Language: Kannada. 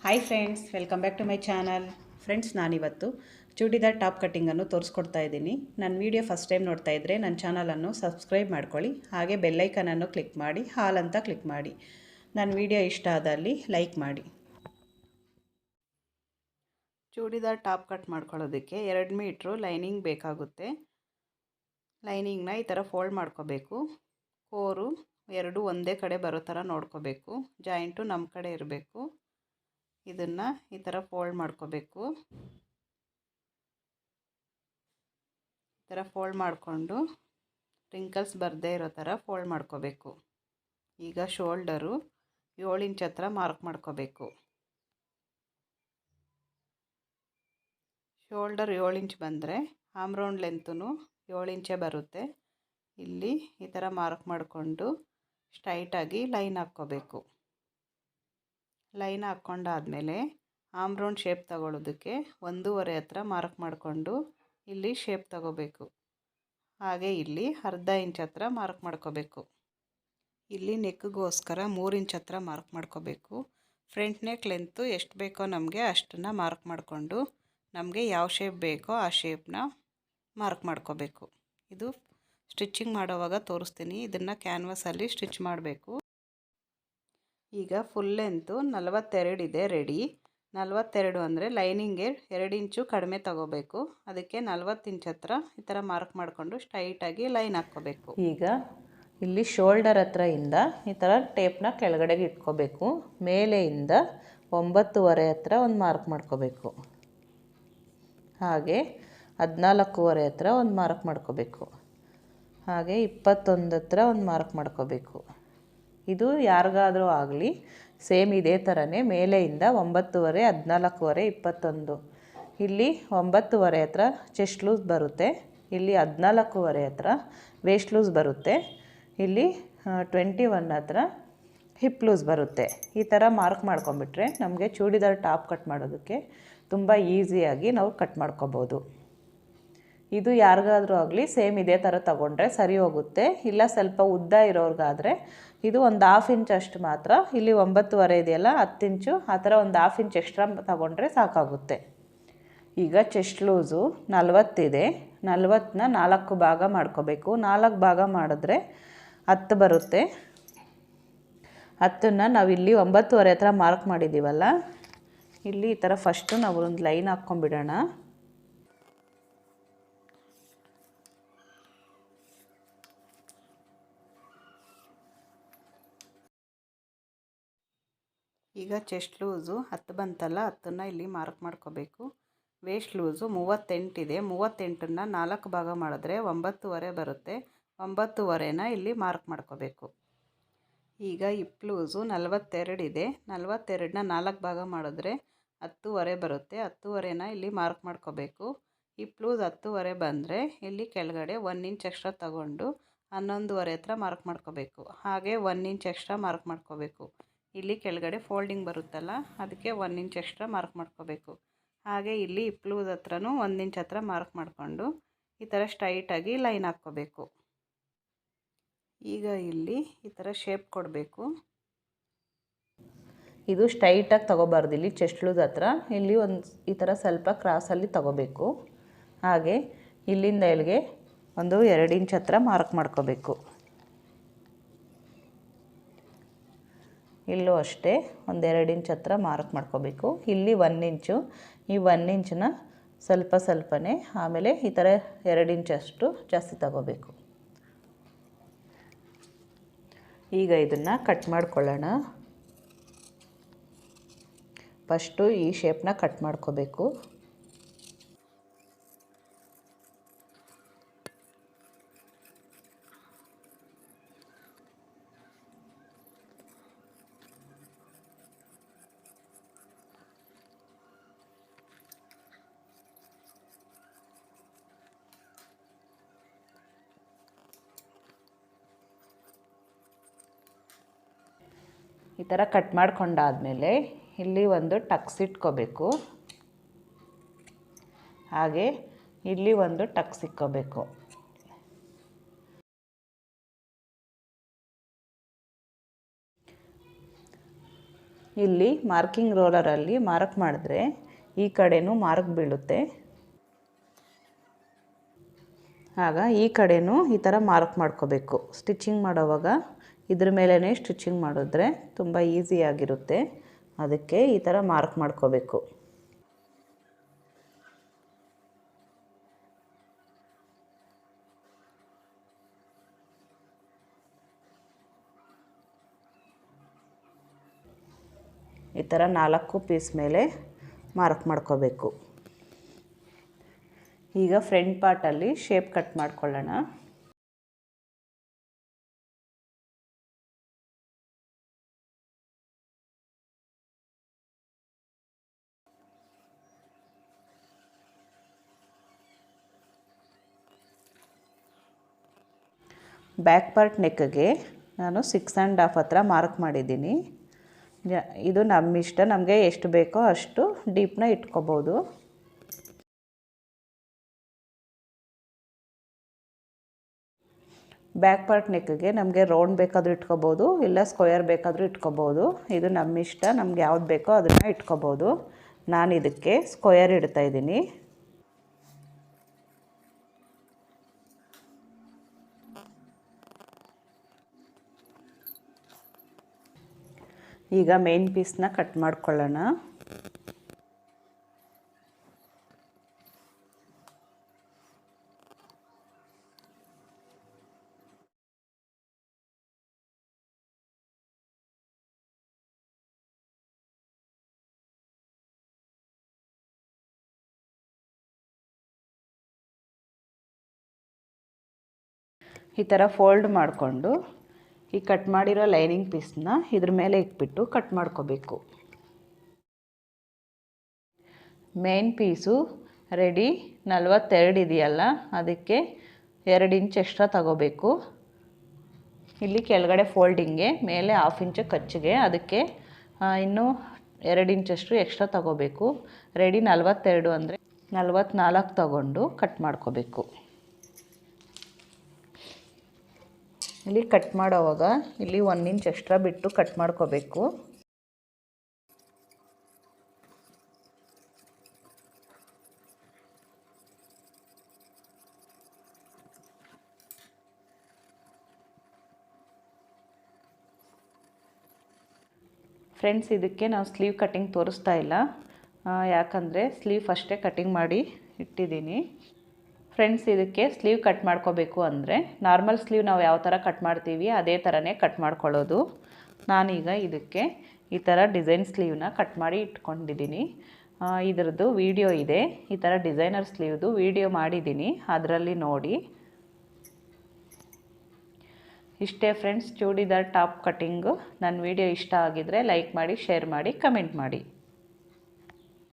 Hi friends, welcome back to my channel. Friends, ನಾನಿವತ್ತು ಚೂಡಿದಾರ್ ಟಾಪ್ ಕಟ್ಟಿಂಗನ್ನು ತೋರಿಸ್ಕೊಡ್ತಾ ಇದ್ದೀನಿ. ನನ್ನ ವೀಡಿಯೋ ಫಸ್ಟ್ ಟೈಮ್ ನೋಡ್ತಾ ಇದ್ದರೆ ನನ್ನ ಚಾನಲನ್ನು ಸಬ್ಸ್ಕ್ರೈಬ್ ಮಾಡ್ಕೊಳ್ಳಿ. ಹಾಗೆ ಬೆಲ್ಲೈಕನನ್ನು ಕ್ಲಿಕ್ ಮಾಡಿ, ಹಾಲ್ ಅಂತ ಕ್ಲಿಕ್ ಮಾಡಿ. ನನ್ನ ವೀಡಿಯೋ ಇಷ್ಟ ಆದಲ್ಲಿ ಲೈಕ್ ಮಾಡಿ. ಚೂಡಿದಾರ್ ಟಾಪ್ ಕಟ್ ಮಾಡ್ಕೊಳ್ಳೋದಕ್ಕೆ 2 ಮೀಟ್ರು ಲೈನಿಂಗ್ ಬೇಕಾಗುತ್ತೆ. ಲೈನಿಂಗ್ನ ಈ ಥರ ಫೋಲ್ಡ್ ಮಾಡ್ಕೋಬೇಕು. ಕೋರು ಎರಡು ಒಂದೇ ಕಡೆ ಬರೋ ಥರ ನೋಡ್ಕೋಬೇಕು. ಜಾಯಿಂಟು ನಮ್ಮ ಕಡೆ ಇರಬೇಕು. ಇದನ್ನು ಈ ಥರ ಫೋಲ್ಡ್ ಮಾಡ್ಕೋಬೇಕು. ಈ ಥರ ಫೋಲ್ಡ್ ಮಾಡಿಕೊಂಡು ರಿಂಕಲ್ಸ್ ಬರದೇ ಇರೋ ಥರ ಫೋಲ್ಡ್ ಮಾಡ್ಕೋಬೇಕು. ಈಗ ಶೋಲ್ಡರು 7 ಇಂಚ್ ಹತ್ರ ಮಾರ್ಕ್ ಮಾಡ್ಕೋಬೇಕು. ಶೋಲ್ಡರ್ 7 ಇಂಚ್ ಬಂದರೆ ಆಮ್ ರೌಂಡ್ ಲೆಂತೂ 7 ಇಂಚೇ ಬರುತ್ತೆ. ಇಲ್ಲಿ ಈ ಥರ ಮಾರ್ಕ್ ಮಾಡಿಕೊಂಡು ಸ್ಟ್ರೈಟಾಗಿ ಲೈನ್ ಹಾಕ್ಕೋಬೇಕು. ಲೈನ್ ಹಾಕ್ಕೊಂಡಾದಮೇಲೆ ಆಮ್ ರೌಂಡ್ ಶೇಪ್ ತಗೊಳ್ಳೋದಕ್ಕೆ 1.5 ಹತ್ರ ಮಾರ್ಕ್ ಮಾಡಿಕೊಂಡು ಇಲ್ಲಿ ಶೇಪ್ ತಗೋಬೇಕು. ಹಾಗೆ ಇಲ್ಲಿ ಅರ್ಧ ಇಂಚ್ ಹತ್ರ ಮಾರ್ಕ್ ಮಾಡ್ಕೋಬೇಕು. ಇಲ್ಲಿ ನೆಕ್ಗೋಸ್ಕರ 3 ಇಂಚ್ ಹತ್ರ ಮಾರ್ಕ್ ಮಾಡ್ಕೋಬೇಕು. ಫ್ರಂಟ್ ನೆಕ್ ಲೆಂತು ಎಷ್ಟು ಬೇಕೋ ನಮಗೆ ಅಷ್ಟನ್ನು ಮಾರ್ಕ್ ಮಾಡಿಕೊಂಡು ನಮಗೆ ಯಾವ ಶೇಪ್ ಬೇಕೋ ಆ ಶೇಪ್ನ ಮಾರ್ಕ್ ಮಾಡ್ಕೋಬೇಕು. ಇದು ಸ್ಟಿಚಿಂಗ್ ಮಾಡೋವಾಗ ತೋರಿಸ್ತೀನಿ. ಇದನ್ನು ಕ್ಯಾನ್ವಾಸಲ್ಲಿ ಸ್ಟಿಚ್ ಮಾಡಬೇಕು. ಈಗ ಫುಲ್ ಲೆಂತು 42 ಇದೆ ರೆಡಿ. 42 ಅಂದರೆ ಲೈನಿಂಗ್ಗೆ 2 ಇಂಚು ಕಡಿಮೆ ತಗೋಬೇಕು. ಅದಕ್ಕೆ 40 ಇಂಚ್ ಹತ್ರ ಈ ಥರ ಮಾರ್ಕ್ ಮಾಡಿಕೊಂಡು ಸ್ಟ್ರೈಟಾಗಿ ಲೈನ್ ಹಾಕ್ಕೋಬೇಕು. ಈಗ ಇಲ್ಲಿ ಶೋಲ್ಡರ್ ಹತ್ರದಿಂದ ಈ ಥರ ಟೇಪ್ನ ಕೆಳಗಡೆಗೆ ಇಟ್ಕೋಬೇಕು. ಮೇಲೆಯಿಂದ 9.5 ಹತ್ರ ಒಂದು ಮಾರ್ಕ್ ಮಾಡ್ಕೋಬೇಕು. ಹಾಗೆ 14.5 ಹತ್ರ ಒಂದು ಮಾರ್ಕ್ ಮಾಡ್ಕೋಬೇಕು. ಹಾಗೆ 21 ಹತ್ರ ಒಂದು ಮಾರ್ಕ್ ಮಾಡ್ಕೋಬೇಕು. ಇದು ಯಾರಿಗಾದರೂ ಆಗಲಿ ಸೇಮ್ ಇದೇ ಥರನೇ ಮೇಲೆಯಿಂದ 9.5, 14.5, 21. ಇಲ್ಲಿ 9.5 ಹತ್ರ ಚೆಸ್ಟ್ ಲೂಸ್ ಬರುತ್ತೆ. ಇಲ್ಲಿ 14.5 ಹತ್ರ ವೇಸ್ಟ್ ಲೂಸ್ ಬರುತ್ತೆ. ಇಲ್ಲಿ 21 ಹತ್ರ ಹಿಪ್ ಲೂಸ್ ಬರುತ್ತೆ. ಈ ಥರ ಮಾರ್ಕ್ ಮಾಡ್ಕೊಂಬಿಟ್ರೆ ನಮಗೆ ಚೂಡಿದಾರ್ ಟಾಪ್ ಕಟ್ ಮಾಡೋದಕ್ಕೆ ತುಂಬ ಈಸಿಯಾಗಿ ನಾವು ಕಟ್ ಮಾಡ್ಕೋಬೋದು. ಇದು ಯಾರಿಗಾದರೂ ಆಗಲಿ ಸೇಮ್ ಇದೇ ಥರ ತಗೊಂಡ್ರೆ ಸರಿ ಹೋಗುತ್ತೆ. ಇಲ್ಲ ಸ್ವಲ್ಪ ಉದ್ದ ಇರೋರಿಗಾದರೆ ಇದು ಒಂದು 1/2 ಇಂಚ್ ಅಷ್ಟು ಮಾತ್ರ. ಇಲ್ಲಿ 9.5 ಇದೆಯಲ್ಲ, 10 ಇಂಚು ಆ ಥರ ಒಂದು 1/2 ಇಂಚ್ ಎಕ್ಸ್ಟ್ರಾ ತಗೊಂಡ್ರೆ ಸಾಕಾಗುತ್ತೆ. ಈಗ ಚೆಸ್ಟ್ ಲೂಸು 40 ಇದೆ. 40ನ 4 ಭಾಗ ಮಾಡ್ಕೋಬೇಕು. 4 ಭಾಗ ಮಾಡಿದ್ರೆ 10 ಬರುತ್ತೆ. 10ನ್ನ ನಾವಿಲ್ಲಿ 9.5 ಹತ್ರ ಮಾರ್ಕ್ ಮಾಡಿದ್ದೀವಲ್ಲ, ಇಲ್ಲಿ ಈ ಥರ ಫಸ್ಟು ನಾವು ಒಂದು ಲೈನ್ ಹಾಕ್ಕೊಂಬಿಡೋಣ. ಈಗ ಚೆಸ್ಟ್ ಲೂಸು 10 ಬಂತಲ್ಲ, 10ನ್ನ ಇಲ್ಲಿ ಮಾರ್ಕ್ ಮಾಡ್ಕೋಬೇಕು. ವೇಸ್ಟ್ ಲೂಸು 38 ಇದೆ. 38ನ್ನ 4 ಭಾಗ ಮಾಡಿದ್ರೆ 9.5 ಬರುತ್ತೆ. 9.5ನ ಇಲ್ಲಿ ಮಾರ್ಕ್ ಮಾಡ್ಕೋಬೇಕು. ಈಗ ಹಿಪ್ ಲೂಸು 42 ಇದೆ. 42ನ 4 ಭಾಗ ಮಾಡಿದ್ರೆ 10.5 ಬರುತ್ತೆ. 10.5ನ ಇಲ್ಲಿ ಮಾರ್ಕ್ ಮಾಡ್ಕೋಬೇಕು. ಹಿಪ್ ಲೂಸ್ 10.5 ಬಂದರೆ ಇಲ್ಲಿ ಕೆಳಗಡೆ 1 ಇಂಚ್ ಎಕ್ಸ್ಟ್ರಾ ತಗೊಂಡು 11.5 ಹತ್ರ ಮಾರ್ಕ್ ಮಾಡ್ಕೋಬೇಕು. ಹಾಗೆ 1 ಇಂಚ್ ಎಕ್ಸ್ಟ್ರಾ ಮಾರ್ಕ್ ಮಾಡ್ಕೋಬೇಕು. ಇಲ್ಲಿ ಕೆಳಗಡೆ ಫೋಲ್ಡಿಂಗ್ ಬರುತ್ತಲ್ಲ, ಅದಕ್ಕೆ 1 ಇಂಚ್ ಎಕ್ಸ್ಟ್ರಾ ಮಾರ್ಕ್ ಮಾಡ್ಕೋಬೇಕು. ಹಾಗೆ ಇಲ್ಲಿ ಹಿಪ್ ಲೂಸ್ ಹತ್ರನೂ 1 ಇಂಚ್ ಹತ್ರ ಮಾರ್ಕ್ ಮಾಡಿಕೊಂಡು ಈ ಥರ ಸ್ಟ್ರೈಟಾಗಿ ಲೈನ್ ಹಾಕ್ಕೋಬೇಕು. ಈಗ ಇಲ್ಲಿ ಈ ಥರ ಶೇಪ್ ಕೊಡಬೇಕು. ಇದು ಸ್ಟ್ರೈಟಾಗಿ ತಗೋಬಾರ್ದು. ಇಲ್ಲಿ ಚೆಸ್ಟ್ ಲೂಸ್ ಹತ್ರ ಇಲ್ಲಿ ಒಂದು ಈ ಥರ ಸ್ವಲ್ಪ ಕ್ರಾಸಲ್ಲಿ ತಗೋಬೇಕು. ಹಾಗೆ ಇಲ್ಲಿಂದ ಇಲ್ಲಿಗೆ ಒಂದು 2 ಇಂಚ್ ಹತ್ರ ಮಾರ್ಕ್ ಮಾಡ್ಕೋಬೇಕು. ಇಲ್ಲೂ ಅಷ್ಟೇ ಒಂದು 2 ಇಂಚ್ ಹತ್ರ ಮಾರ್ಕ್ ಮಾಡ್ಕೋಬೇಕು. ಇಲ್ಲಿ 1 ಇಂಚು, ಈ 1 ಇಂಚನ್ನ ಸ್ವಲ್ಪನೇ ಆಮೇಲೆ ಈ ಥರ 2 ಇಂಚಷ್ಟು ಜಾಸ್ತಿ ತಗೋಬೇಕು. ಈಗ ಇದನ್ನು ಕಟ್ ಮಾಡ್ಕೊಳ್ಳೋಣ. ಫಸ್ಟು ಈ ಶೇಪ್ನ ಕಟ್ ಮಾಡ್ಕೋಬೇಕು. ಈ ಥರ ಕಟ್ ಮಾಡ್ಕೊಂಡಾದಮೇಲೆ ಇಲ್ಲಿ ಒಂದು ಟಕ್ಸ್ ಇಟ್ಕೋಬೇಕು. ಹಾಗೆ ಇಲ್ಲಿ ಒಂದು ಟಕ್ಸ್ ಇಟ್ಕೋಬೇಕು. ಇಲ್ಲಿ ಮಾರ್ಕಿಂಗ್ ರೋಲರಲ್ಲಿ ಮಾರ್ಕ್ ಮಾಡಿದ್ರೆ ಈ ಕಡೆನೂ ಮಾರ್ಕ್ ಬೀಳುತ್ತೆ. ಆಗ ಈ ಕಡೆನೂ ಈ ಥರ ಮಾರ್ಕ್ ಮಾಡ್ಕೋಬೇಕು. ಸ್ಟಿಚಿಂಗ್ ಮಾಡೋವಾಗ ಇದ್ರ ಮೇಲೇ ಸ್ಟಿಚಿಂಗ್ ಮಾಡಿದ್ರೆ ತುಂಬ ಈಸಿಯಾಗಿರುತ್ತೆ. ಅದಕ್ಕೆ ಈ ಥರ ಮಾರ್ಕ್ ಮಾಡ್ಕೋಬೇಕು. ಈ ಥರ 4 ಪೀಸ್ ಮೇಲೆ ಮಾರ್ಕ್ ಮಾಡ್ಕೋಬೇಕು. ಈಗ ಫ್ರಂಟ್ ಪಾರ್ಟಲ್ಲಿ ಶೇಪ್ ಕಟ್ ಮಾಡ್ಕೊಳ್ಳೋಣ. ಬ್ಯಾಕ್ ಪಾರ್ಟ್ ನೆಕ್ಗೆ ನಾನು 6½ ಹತ್ರ ಮಾರ್ಕ್ ಮಾಡಿದ್ದೀನಿ. ಇದು ನಮ್ಮ ಇಷ್ಟ, ನಮಗೆ ಎಷ್ಟು ಬೇಕೋ ಅಷ್ಟು ಡೀಪ್ನ ಇಟ್ಕೋಬೋದು. ಬ್ಯಾಕ್ ಪಾರ್ಟ್ ನೆಕ್ಗೆ ನಮಗೆ ರೌಂಡ್ ಬೇಕಾದರೂ ಇಟ್ಕೋಬೋದು, ಇಲ್ಲ ಸ್ಕ್ವೇರ್ ಬೇಕಾದರೂ ಇಟ್ಕೋಬೋದು. ಇದು ನಮ್ಮ ಇಷ್ಟ, ನಮ್ಗೆ ಯಾವ್ದು ಬೇಕೋ ಅದನ್ನು ಇಟ್ಕೋಬೋದು. ನಾನು ಇದಕ್ಕೆ ಸ್ಕ್ವೇರ್ ಇಡ್ತಾಯಿದ್ದೀನಿ. ಈಗ ಮೇನ್ ಪೀಸ್ನ ಕಟ್ ಮಾಡ್ಕೊಳ್ಳೋಣ. ಈ ಥರ ಫೋಲ್ಡ್ ಮಾಡಿಕೊಂಡು ಈ ಕಟ್ ಮಾಡಿರೋ ಲೈನಿಂಗ್ ಪೀಸ್ನ ಇದ್ರ ಮೇಲೆ ಇಟ್ಬಿಟ್ಟು ಕಟ್ ಮಾಡ್ಕೋಬೇಕು. ಮೇನ್ ಪೀಸು ರೆಡಿ 42 ಇದೆಯಲ್ಲ, ಅದಕ್ಕೆ 2 ಇಂಚ್ ಎಕ್ಸ್ಟ್ರಾ ತಗೋಬೇಕು. ಇಲ್ಲಿ ಕೆಳಗಡೆ ಫೋಲ್ಡಿಂಗ್ಗೆ, ಮೇಲೆ 1/2 ಇಂಚ್ ಕಚ್ಚಿಗೆ, ಅದಕ್ಕೆ ಇನ್ನೂ 2 ಇಂಚಷ್ಟು ಎಕ್ಸ್ಟ್ರಾ ತಗೋಬೇಕು. ರೆಡಿ 42 ಅಂದರೆ 44 ತಗೊಂಡು ಕಟ್ ಮಾಡ್ಕೋಬೇಕು. ಇಲ್ಲಿ ಕಟ್ ಮಾಡೋವಾಗ ಇಲ್ಲಿ 1 ಇಂಚ್ ಎಕ್ಸ್ಟ್ರಾ ಬಿಟ್ಟು ಕಟ್ ಮಾಡ್ಕೋಬೇಕು. ಫ್ರೆಂಡ್ಸ್, ಇದಕ್ಕೆ ನಾವು ಸ್ಲೀವ್ ಕಟ್ಟಿಂಗ್ ತೋರಿಸ್ತಾ ಇಲ್ಲ, ಯಾಕಂದರೆ ಸ್ಲೀವ್ ಫಸ್ಟೇ ಕಟ್ಟಿಂಗ್ ಮಾಡಿ ಇಟ್ಟಿದ್ದೀನಿ. ಫ್ರೆಂಡ್ಸ್, ಇದಕ್ಕೆ ಸ್ಲೀವ್ ಕಟ್ ಮಾಡ್ಕೋಬೇಕು ಅಂದರೆ ನಾರ್ಮಲ್ ಸ್ಲೀವ್ ನಾವು ಯಾವ ಥರ ಕಟ್ ಮಾಡ್ತೀವಿ ಅದೇ ಥರನೇ ಕಟ್ ಮಾಡ್ಕೊಳ್ಳೋದು. ನಾನೀಗ ಇದಕ್ಕೆ ಈ ಥರ ಡಿಸೈನ್ ಸ್ಲೀವ್ನ ಕಟ್ ಮಾಡಿ ಇಟ್ಕೊಂಡಿದ್ದೀನಿ. ಇದರದ್ದು ವಿಡಿಯೋ ಇದೆ, ಈ ಥರ ಡಿಸೈನರ್ ಸ್ಲೀವ್ದು ವಿಡಿಯೋ ಮಾಡಿದ್ದೀನಿ, ಅದರಲ್ಲಿ ನೋಡಿ. ಇಷ್ಟೇ ಫ್ರೆಂಡ್ಸ್, ಚೂಡಿದಾರ್ ಟಾಪ್ ಕಟ್ಟಿಂಗು. ನನ್ನ ವಿಡಿಯೋ ಇಷ್ಟ ಆಗಿದರೆ ಲೈಕ್ ಮಾಡಿ, ಶೇರ್ ಮಾಡಿ, ಕಮೆಂಟ್ ಮಾಡಿ.